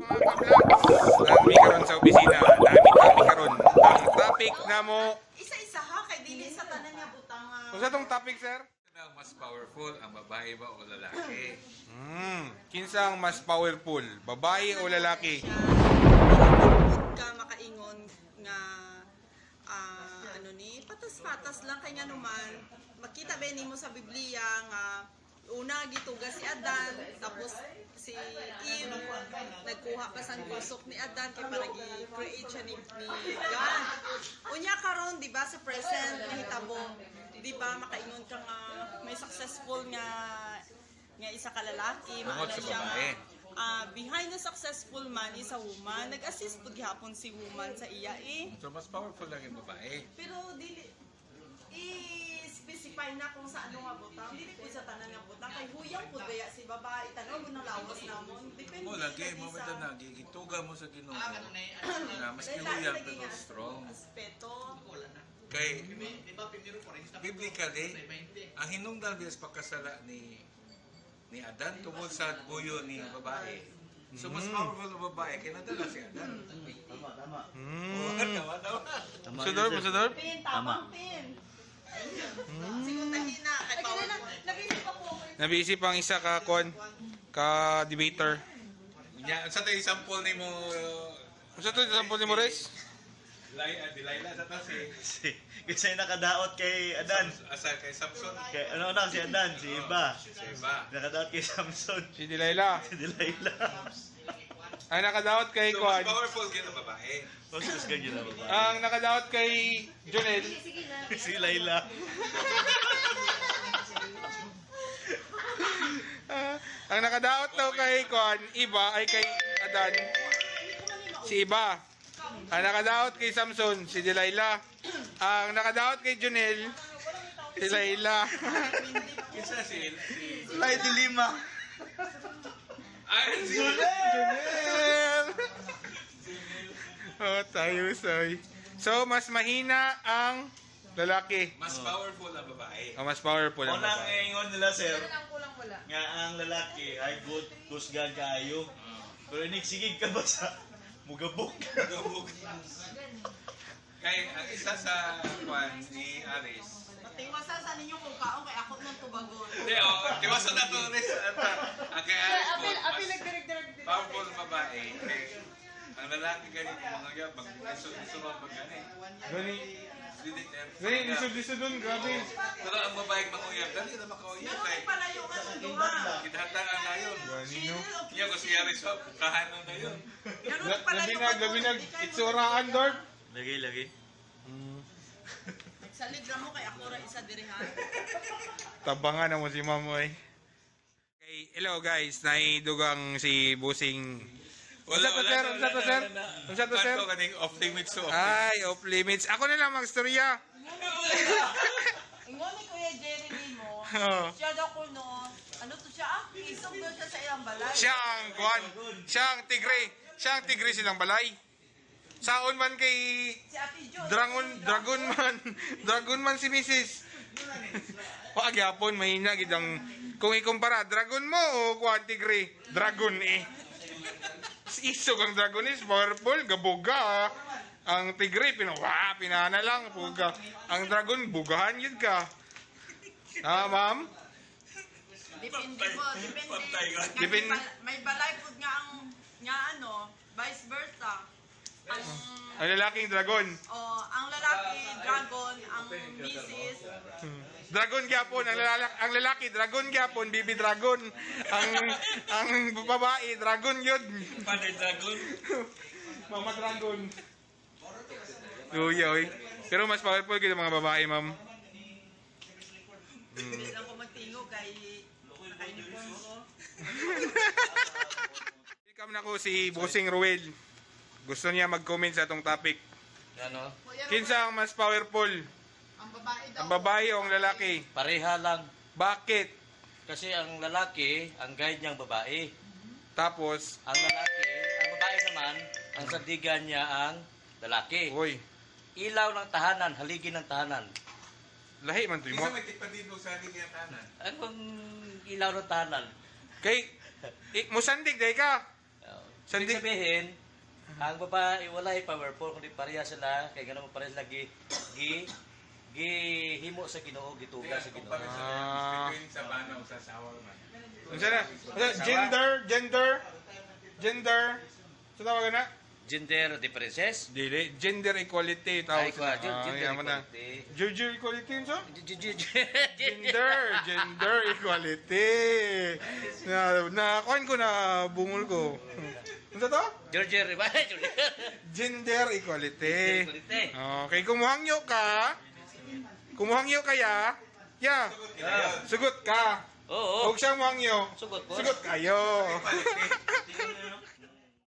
mga ka-vlogs. Nami karon sa opisina. Nami karon. Ang topic na mo... Isa-isa ha, kay dili sa tanan nga butang. Kung sa itong topic, sir? Ang mas powerful, ang babae ba o lalaki? Kinsang mas powerful? Babae o lalaki? Huwag ka makaingon nga ano ni, patas-patas lang kay nga naman. Makita ba nimo sa Biblia nga una gituga si Adan, tapos si Eve nagkuha pa sang kusok ni Adan kay para gi-create siya ni God. Unya karon di ba sa present nahitabo, di ba makaingon ka nga may successful nga isa ka lalaki, Bungod maana sa siya babae. behind the successful man is a woman. Nag-assist po gihapon si woman sa iya So mas powerful lang yung babae. Pero dili i-specify na kung sa ano nga butang. Dili po sa tanan nga butang. Kay huyang po gaya si babae. Tanaw mo na lawas namon. Depende Mo lagi mo sa na gigituga mo sa Ginoo. Na mas kiluyan pero strong. aspeto. Kay biblically, ang hinungdan bilas pagkasala ni Adan tungkol sa buyo ni babae. So mas powerful ang babae kaya nadala si Adan. Tama. Sudor? Pin, tamang pin. Siguro tahina. Kay power. Nag-isip ako. Nabiisip ang isa ka-debater. Nya sa tayo sample ni mo Kung sa ito, sample ni Mores? Delilah sa si Kasi nakadaot kay Adan. asal kay Samson. Kay ano na si Adan, si Iba. Diba? Nakadaot kay Samson. Si Delilah. Si Delilah. Ang nakadaot kay So mas Kwan. powerful gyud ang babae. Tapos ganyan na ba? Ang nakadaot kay Jonel. Si Laila. Ang nakadaot daw kay Kwan, Iba, ay kay Adan. Si Iba. Ang nakadaot kay Samson, si Delilah. Ang nakadaot kay Jonel, si Laila. Kinsa si Lai Dilima. Ay si Jonel! Oh, tayo, soy. So, mas mahina ang lalaki. mas powerful ang babae. Ang mas powerful ang Unang babae. ingon nila sir, nga ang lalaki ay good, kusgan kaayo. Pero inigsigig ka ba sa mugabok? Gabog. Kay ang isa sa kwan ni Aris. Tiwasan sa ninyo kung kaon kay ako nang tubagon. Hindi, tiwasan na to Aris. Ang kay Aris po, mas powerful ang babae. Kay ang lalaki ganito mga gab, mag-isulong pag gani. Gani, Gani, lisod dun, grabe. pero ang babae manguyab, dali na makauyab. Pero Kay may palayo ka sa duha. kinahatangan na yun. Gani, no? Niya ko si Aris, kahanan na yun. Labinag, itsuraan, Dort. Lagi. Salig ra mo kay ako ra isa dirihan. Tabangan na mo si Mamoy. Okay, hello guys, naidugang si Busing. Unsa to, sir? Unsa to, sir? Kanto kaning off limits so. Ay, off limits. Ako na lang magstorya. Ingon ni Kuya Jeremy mo. Oh. Siya daw ko no. Ano to siya? Isog daw siya sa ilang balay. Siya ang Juan. Siya ang tigre. Siya ang tigre silang balay. Saon man kay Si Ate Jo. Dragon man si Mrs. Wag yapon mahina gid ang kung ikumpara dragon mo o kuan tigre. Dragon eh. Isog ang dragon is powerful, gabuga. Ang tigre pinana lang buga. Ang dragon bugahan yun ka. Ah, ma'am? Depende po, Pantay ka. Depende. May balay po nga ano, vice versa. Ang lalaking dragon. Ang lalaki, dragon, ang misis, Dragon gyapon ang lalaki dragon gyapon baby dragon. Ang babae dragon yun. Father Dragon. Mama dragon. Uy. Pero mas powerful gyud ang mga babae, ma'am. hindi lang ko magtingo kay uniform ko. Welcome na ko si Busing Ruel. Gusto niya mag-comment sa atong topic. Ano? Kinsa ang mas powerful? Ang babae daw. Ang babae o ang lalaki? Pareha lang. Bakit? Kasi ang lalaki, ang guide niyang babae. Tapos, Ang babae naman, ang sandigan niya ang lalaki. uy, Ilaw ng tahanan, haligi ng tahanan. lahi man to mo. Isa may tipadino sa akin yung tanan. Anong ilaw ng tahanan? Kay musandig day ka. Sandi. Ibig sabihin, ang babae walay powerful kundi pareha sila kay ganun pareha lagi himo sa Ginoo gituga sa Ginoo. Between sa banaw sa sawa man. Unsa na? Gender. Sa tawagan na? Gender differences. Dili, gender equality tawag. Ay, kwa, gender yaman na. equality. Gender equality unsa? Gender. Gender equality. Na kuan ko na bungol ko. Unsa to? Gender Gender equality. equality. Okay, kumuhangyo ka. Kumuhangyo kaya? Ya. Sugot ka. Oo. Huwag siyang muhangyo. Sugot ko. Sugot kayo.